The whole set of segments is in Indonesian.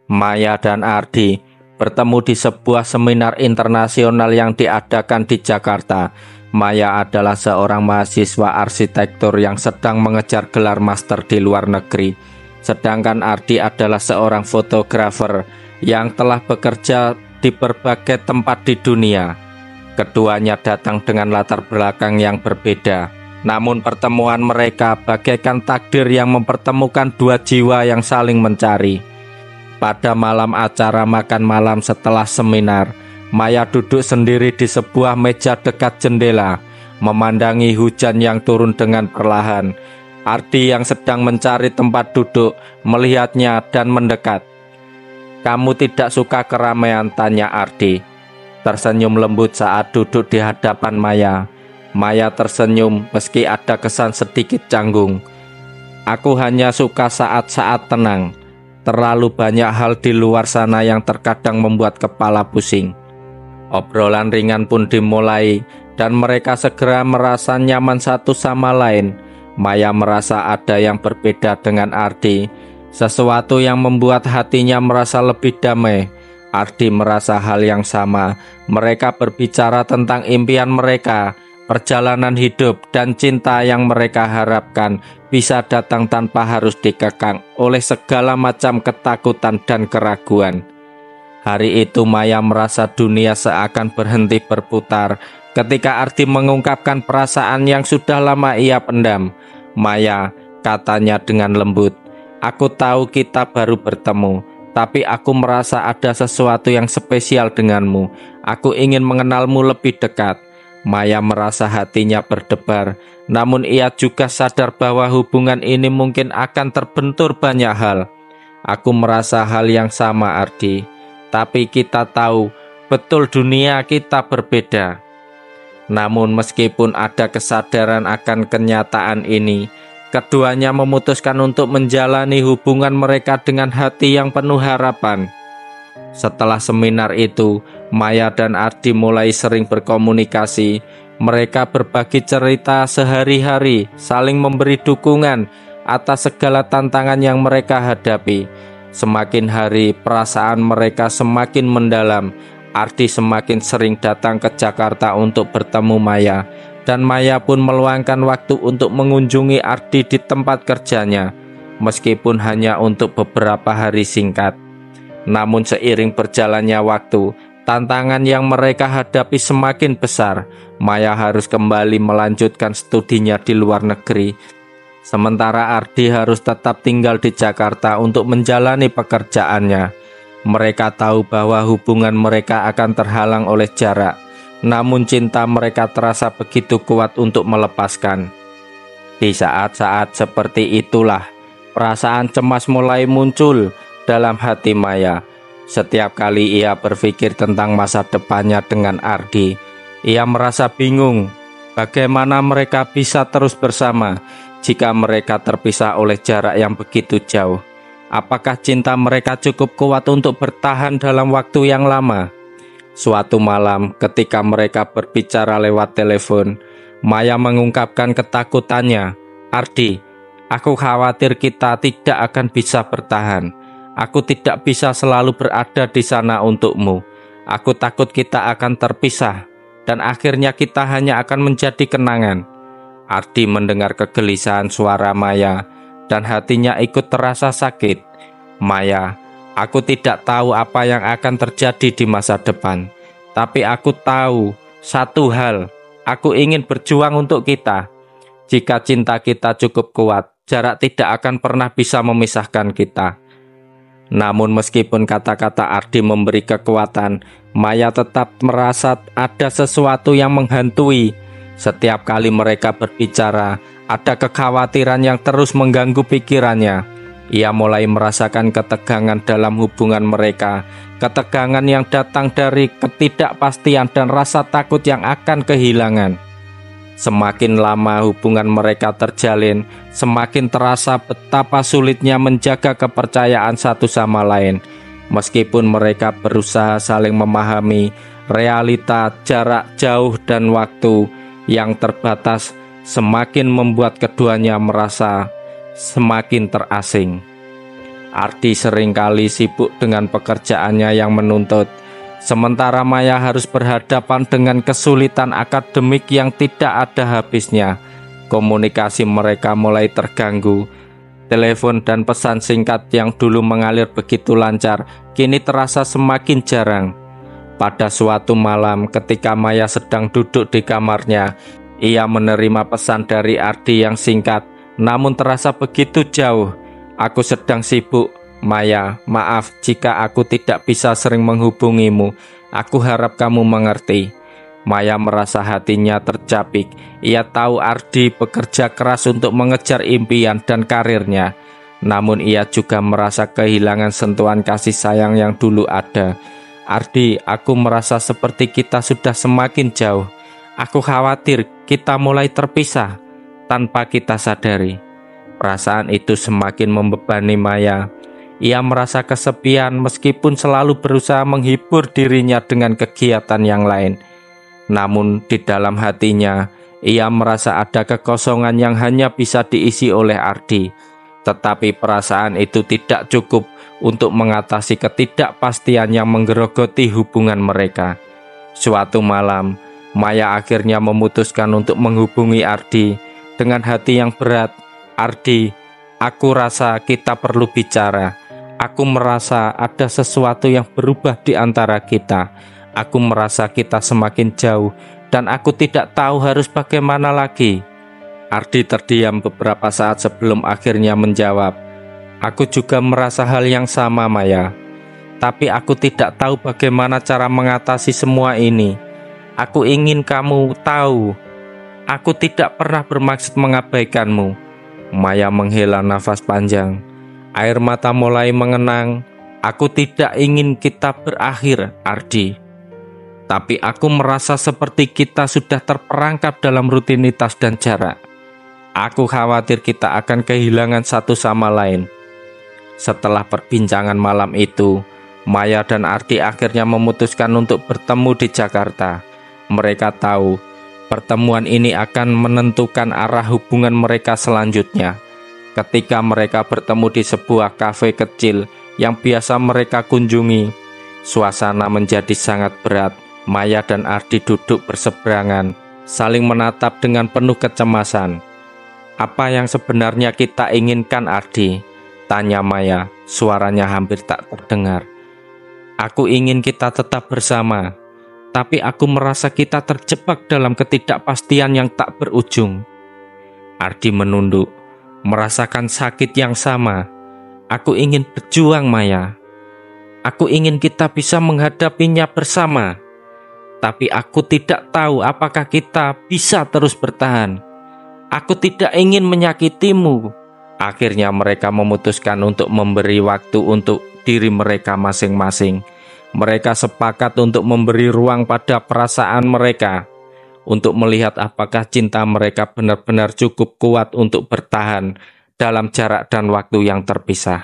Maya dan Ardi bertemu di sebuah seminar internasional yang diadakan di Jakarta. Maya adalah seorang mahasiswa arsitektur yang sedang mengejar gelar master di luar negeri. Sedangkan Ardi adalah seorang fotografer yang telah bekerja di berbagai tempat di dunia. Keduanya datang dengan latar belakang yang berbeda. Namun pertemuan mereka bagaikan takdir yang mempertemukan dua jiwa yang saling mencari. Pada malam acara makan malam setelah seminar, Maya duduk sendiri di sebuah meja dekat jendela, memandangi hujan yang turun dengan perlahan. Ardi yang sedang mencari tempat duduk melihatnya dan mendekat. "Kamu tidak suka keramaian?" tanya Ardi. Tersenyum lembut saat duduk di hadapan Maya. Maya tersenyum meski ada kesan sedikit canggung. "Aku hanya suka saat-saat tenang. Terlalu banyak hal di luar sana yang terkadang membuat kepala pusing." Obrolan ringan pun dimulai dan mereka segera merasa nyaman satu sama lain. Maya merasa ada yang berbeda dengan Ardi, sesuatu yang membuat hatinya merasa lebih damai. Ardi merasa hal yang sama. Mereka berbicara tentang impian mereka, perjalanan hidup, dan cinta yang mereka harapkan bisa datang tanpa harus dikekang oleh segala macam ketakutan dan keraguan. Hari itu Maya merasa dunia seakan berhenti berputar ketika Ardi mengungkapkan perasaan yang sudah lama ia pendam. "Maya," katanya dengan lembut, "aku tahu kita baru bertemu, tapi aku merasa ada sesuatu yang spesial denganmu. Aku ingin mengenalmu lebih dekat." Maya merasa hatinya berdebar, namun ia juga sadar bahwa hubungan ini mungkin akan terbentur banyak hal. "Aku merasa hal yang sama, Ardi, tapi kita tahu betul dunia kita berbeda." Namun meskipun ada kesadaran akan kenyataan ini, keduanya memutuskan untuk menjalani hubungan mereka dengan hati yang penuh harapan. Setelah seminar itu, Maya dan Ardi mulai sering berkomunikasi. Mereka berbagi cerita sehari-hari, saling memberi dukungan atas segala tantangan yang mereka hadapi. Semakin hari, perasaan mereka semakin mendalam. Ardi semakin sering datang ke Jakarta untuk bertemu Maya, dan Maya pun meluangkan waktu untuk mengunjungi Ardi di tempat kerjanya, meskipun hanya untuk beberapa hari singkat. Namun seiring berjalannya waktu, tantangan yang mereka hadapi semakin besar. Maya harus kembali melanjutkan studinya di luar negeri, sementara Ardi harus tetap tinggal di Jakarta untuk menjalani pekerjaannya. Mereka tahu bahwa hubungan mereka akan terhalang oleh jarak, namun cinta mereka terasa begitu kuat untuk melepaskan. Di saat-saat seperti itulah, perasaan cemas mulai muncul dalam hati Maya. Setiap kali ia berpikir tentang masa depannya dengan Ardi, ia merasa bingung bagaimana mereka bisa terus bersama jika mereka terpisah oleh jarak yang begitu jauh. Apakah cinta mereka cukup kuat untuk bertahan dalam waktu yang lama? Suatu malam ketika mereka berbicara lewat telepon, Maya mengungkapkan ketakutannya. "Ardi, aku khawatir kita tidak akan bisa bertahan. Aku tidak bisa selalu berada di sana untukmu. Aku takut kita akan terpisah, dan akhirnya kita hanya akan menjadi kenangan." Ardi mendengar kegelisahan suara Maya, dan hatinya ikut terasa sakit. "Maya, aku tidak tahu apa yang akan terjadi di masa depan. Tapi aku tahu satu hal, aku ingin berjuang untuk kita. Jika cinta kita cukup kuat, jarak tidak akan pernah bisa memisahkan kita." Namun meskipun kata-kata Ardi memberi kekuatan, Maya tetap merasa ada sesuatu yang menghantui. Setiap kali mereka berbicara, ada kekhawatiran yang terus mengganggu pikirannya. Ia mulai merasakan ketegangan dalam hubungan mereka, ketegangan yang datang dari ketidakpastian dan rasa takut yang akan kehilangan. Semakin lama hubungan mereka terjalin, semakin terasa betapa sulitnya menjaga kepercayaan satu sama lain. Meskipun mereka berusaha saling memahami, realita, jarak jauh, dan waktu yang terbatas semakin membuat keduanya merasa semakin terasing. Ardi seringkali sibuk dengan pekerjaannya yang menuntut, sementara Maya harus berhadapan dengan kesulitan akademik yang tidak ada habisnya. Komunikasi mereka mulai terganggu. Telepon dan pesan singkat yang dulu mengalir begitu lancar, kini terasa semakin jarang. Pada suatu malam ketika Maya sedang duduk di kamarnya, ia menerima pesan dari Ardi yang singkat, namun terasa begitu jauh. "Aku sedang sibuk, Maya. Maaf jika aku tidak bisa sering menghubungimu. Aku harap kamu mengerti." Maya merasa hatinya tercapik. Ia tahu Ardi bekerja keras untuk mengejar impian dan karirnya. Namun ia juga merasa kehilangan sentuhan kasih sayang yang dulu ada. "Ardi, aku merasa seperti kita sudah semakin jauh. Aku khawatir kita mulai terpisah tanpa kita sadari." Perasaan itu semakin membebani Maya. Ia merasa kesepian meskipun selalu berusaha menghibur dirinya dengan kegiatan yang lain. Namun di dalam hatinya, ia merasa ada kekosongan yang hanya bisa diisi oleh Ardi. Tetapi perasaan itu tidak cukup untuk mengatasi ketidakpastian yang menggerogoti hubungan mereka. Suatu malam, Maya akhirnya memutuskan untuk menghubungi Ardi dengan hati yang berat. "Ardi, aku rasa kita perlu bicara. Aku merasa ada sesuatu yang berubah di antara kita. Aku merasa kita semakin jauh dan aku tidak tahu harus bagaimana lagi." Ardi terdiam beberapa saat sebelum akhirnya menjawab, "Aku juga merasa hal yang sama, Maya. Tapi aku tidak tahu bagaimana cara mengatasi semua ini. Aku ingin kamu tahu, aku tidak pernah bermaksud mengabaikanmu." Maya menghela nafas panjang. Air mata mulai mengenang. "Aku tidak ingin kita berakhir, Ardi. Tapi aku merasa seperti kita sudah terperangkap dalam rutinitas dan jarak. Aku khawatir kita akan kehilangan satu sama lain." Setelah perbincangan malam itu, Maya dan Ardi akhirnya memutuskan untuk bertemu di Jakarta. Mereka tahu pertemuan ini akan menentukan arah hubungan mereka selanjutnya. Ketika mereka bertemu di sebuah kafe kecil yang biasa mereka kunjungi, suasana menjadi sangat berat. Maya dan Ardi duduk berseberangan, saling menatap dengan penuh kecemasan. "Apa yang sebenarnya kita inginkan, Ardi?" tanya Maya, suaranya hampir tak terdengar. "Aku ingin kita tetap bersama, tapi aku merasa kita terjebak dalam ketidakpastian yang tak berujung." Ardi menunduk, merasakan sakit yang sama. "Aku ingin berjuang, Maya. Aku ingin kita bisa menghadapinya bersama. Tapi aku tidak tahu apakah kita bisa terus bertahan. Aku tidak ingin menyakitimu." Akhirnya mereka memutuskan untuk memberi waktu untuk diri mereka masing-masing. Mereka sepakat untuk memberi ruang pada perasaan mereka, untuk melihat apakah cinta mereka benar-benar cukup kuat untuk bertahan dalam jarak dan waktu yang terpisah.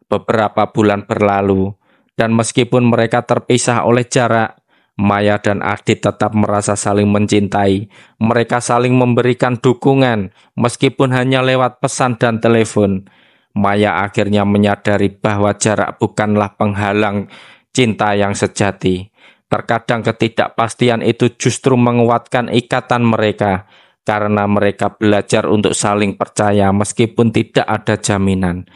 Beberapa bulan berlalu, dan meskipun mereka terpisah oleh jarak, Maya dan Ardi tetap merasa saling mencintai. Mereka saling memberikan dukungan, meskipun hanya lewat pesan dan telepon. Maya akhirnya menyadari bahwa jarak bukanlah penghalang cinta yang sejati. Terkadang ketidakpastian itu justru menguatkan ikatan mereka, karena mereka belajar untuk saling percaya meskipun tidak ada jaminan.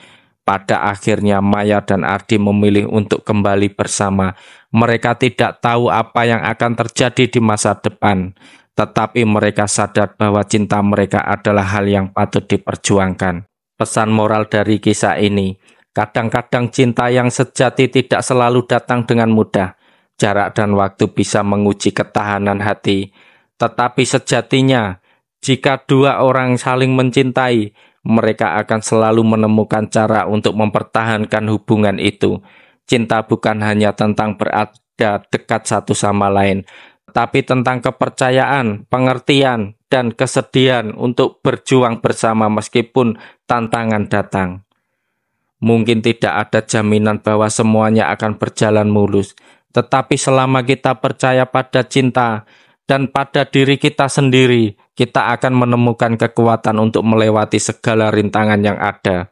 Pada akhirnya Maya dan Ardi memilih untuk kembali bersama. Mereka tidak tahu apa yang akan terjadi di masa depan, tetapi mereka sadar bahwa cinta mereka adalah hal yang patut diperjuangkan. Pesan moral dari kisah ini, kadang-kadang cinta yang sejati tidak selalu datang dengan mudah. Jarak dan waktu bisa menguji ketahanan hati, tetapi sejatinya, jika dua orang saling mencintai, mereka akan selalu menemukan cara untuk mempertahankan hubungan itu. Cinta bukan hanya tentang berada dekat satu sama lain, tapi tentang kepercayaan, pengertian, dan kesediaan untuk berjuang bersama meskipun tantangan datang. Mungkin tidak ada jaminan bahwa semuanya akan berjalan mulus, tetapi selama kita percaya pada cinta dan pada diri kita sendiri, kita akan menemukan kekuatan untuk melewati segala rintangan yang ada.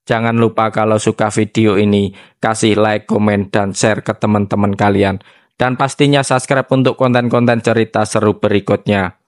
Jangan lupa kalau suka video ini, kasih like, komen, dan share ke teman-teman kalian. Dan pastinya subscribe untuk konten-konten cerita seru berikutnya.